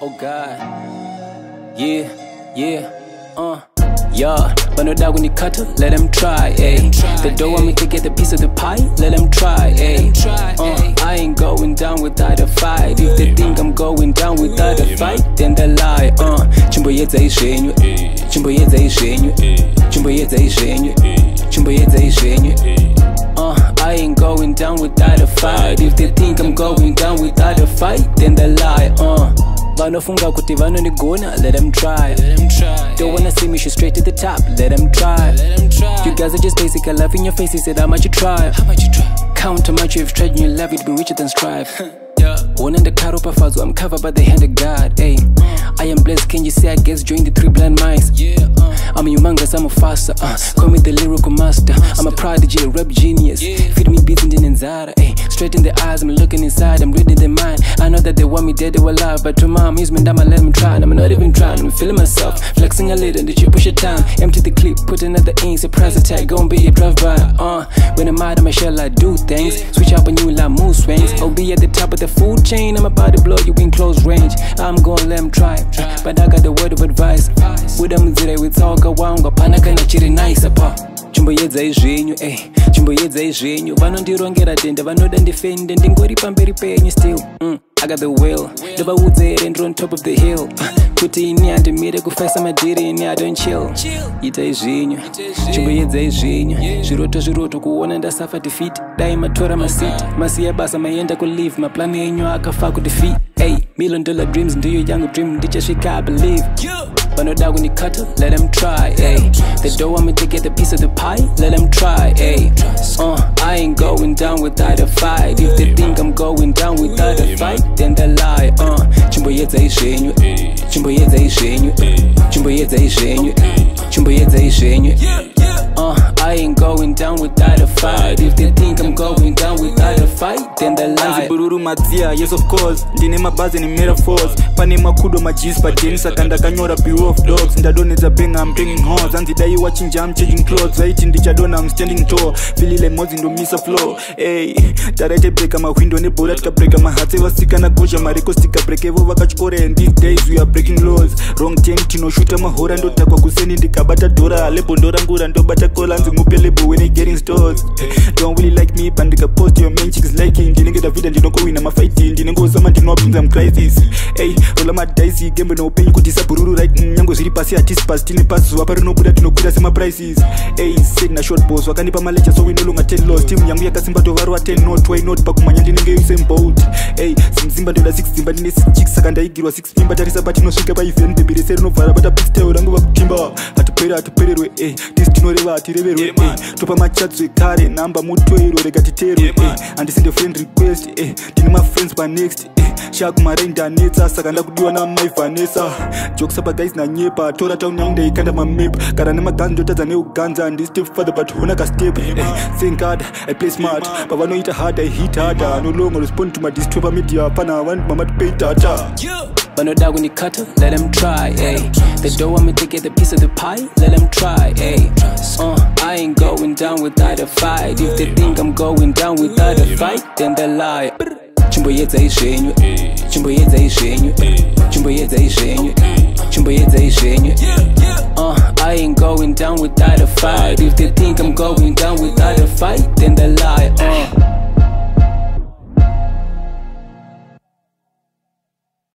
Oh God, yeah, but no doubt when you cut her, let them try, ayy. They don't want me to get a piece of the pie, let them try, ayy. I ain't going down without a fight. If they think I'm going down without a fight, then they lie, Chimboedzai Zvenyu, Chimboedzai Zvenyu, Chimboedzai Zvenyu, Chimboedzai Zvenyu. I ain't going down without a fight. If they think I'm going down without a fight, then they lie, Vanofunga kuti vanondigona, let them try. Don't wanna see me shoot straight to the top, let them try. You guys are just basic, I love in your face, he said how much you try. Count how much you've tried in your life, you'd be richer than strive. One in the car up a I'm covered by the hand of God, ayy. I am blessed, can you say I guess join the 3 blind mice. I'm a humongous, I'm a faster, call me the lyrical master. I'm a prodigy, a rap genius, feed me beats in the Nzara, ayy. Straight in the eyes, I'm looking inside, I'm reading their mind. I know that they want me dead, they were alive, but to mom, use me down, let me try. And I'm not even trying, I'm feeling myself, flexing a little, did you push it down? Empty the clip, put another ink, surprise attack, gon' be a drive-by, when I'm out of my shell, I do things, switch up on you like mood swings. I'll be at the top of the food chain, I'm about to blow you in close range. I'm gon' let them try, but I got the word of advice. With them today, we talk around, panaka na chiri nice apart. Chimboedzai Zvenyu, ayy, Chimboedzai Zvenyu. Vanondirongera tenda, vanoda ndifende, ndingori pamberi penyu still. I got the will, never would say it and on top of the hill. Kuti ini andimire kufesa madiri ini I don't chill. Itai Zvenyu, Chimboedzai Zvenyu. Zviroto kuona ndasafa defeat. Dai matora masiti, masiya basa mayenda kulive. Maplani yenyu akafa kudefeat. Ayy, $1 million dreams, do you young dream, ndichasvika I believe. But no doubt when you cut her, let them try, ayy. They don't want me to get a piece of the pie, let them try, ayy. I ain't going down without a fight. If they think I'm going down without a fight, then they lie, Chimboedzai Zvenyu, Chimboedzai Zvenyu, Chimboedzai Zvenyu, Chimboedzai Zvenyu. I ain't going down without a fight. If they think I'm going down without a fight, then they lie. Bururu madzia, yes of course. Ndine mabazi ni metaphors. Pane makudo majis pa dance akanda kanyora bureau of dogs. Ndadoneza benga I'm bringing horns. Anzidai watching jam changing clothes. Zaiti ndichadona I'm standing tall. Filile mozi ndo misa flow. Hey, tarete break my window ne bora tika break my heart. Wasika na gosha mariko stika break evo vakachikore. And these days we are breaking laws. Wrong ten tino shoota mahora ndo takwa kuseni ndikabata dora. Lebo ndora ngura ndo bata kola nzimupe lebo when it getting stores. Don't really like me bandika post your main chicks liking. Ndinenge David ndino go win my fighting. Ndinenge sama ndino brings them crisis. Hey, roll my dice game no pain kutisa bururu right nyango ziri pasi artist pass tini pass wapari no buda tinokuda sema prices. Hey, said na short boss wakanipa malecha so we no longer 10 loss. Team yangu yakasimba tovarwa 10 not why not pakumanya ndinenge same boat. Hey, simzimba ndoda 6 zimba ndine 6 chicks saka ndaigirwa 6 pimba tarisa but inosvika pa event the bireseri novhara bata pistol rangu vakutimba hatupererwe this tinoreva atireverwe topa machatso ekare namba mutoero rega titerwe handisinde friend request ndine mafriends pa next shaku marenda netsa saka ndakudiwa na my Vanessa jokes apa guys na nyepa tora town yangu ndaikanda mamap kana nemaganzi ndotadza neuganza ndi step further but huna ka step thank God I play smart pavanoita hard I hit harder no longer respond to my disturber media pana vantu mama to pay data. But no doubt when you cut her, let them try, ayy. They don't want me to get a piece of the pie, let them try, ayy. I ain't going down without a fight. If they think I'm going down without a fight, then they lie. Chimboedzai Zvenyu, Chimboedzai Zvenyu, Chimboedzai Zvenyu, Chimboedzai Zvenyu. I ain't going down without a fight. If they think I'm going down without a fight, then they lie.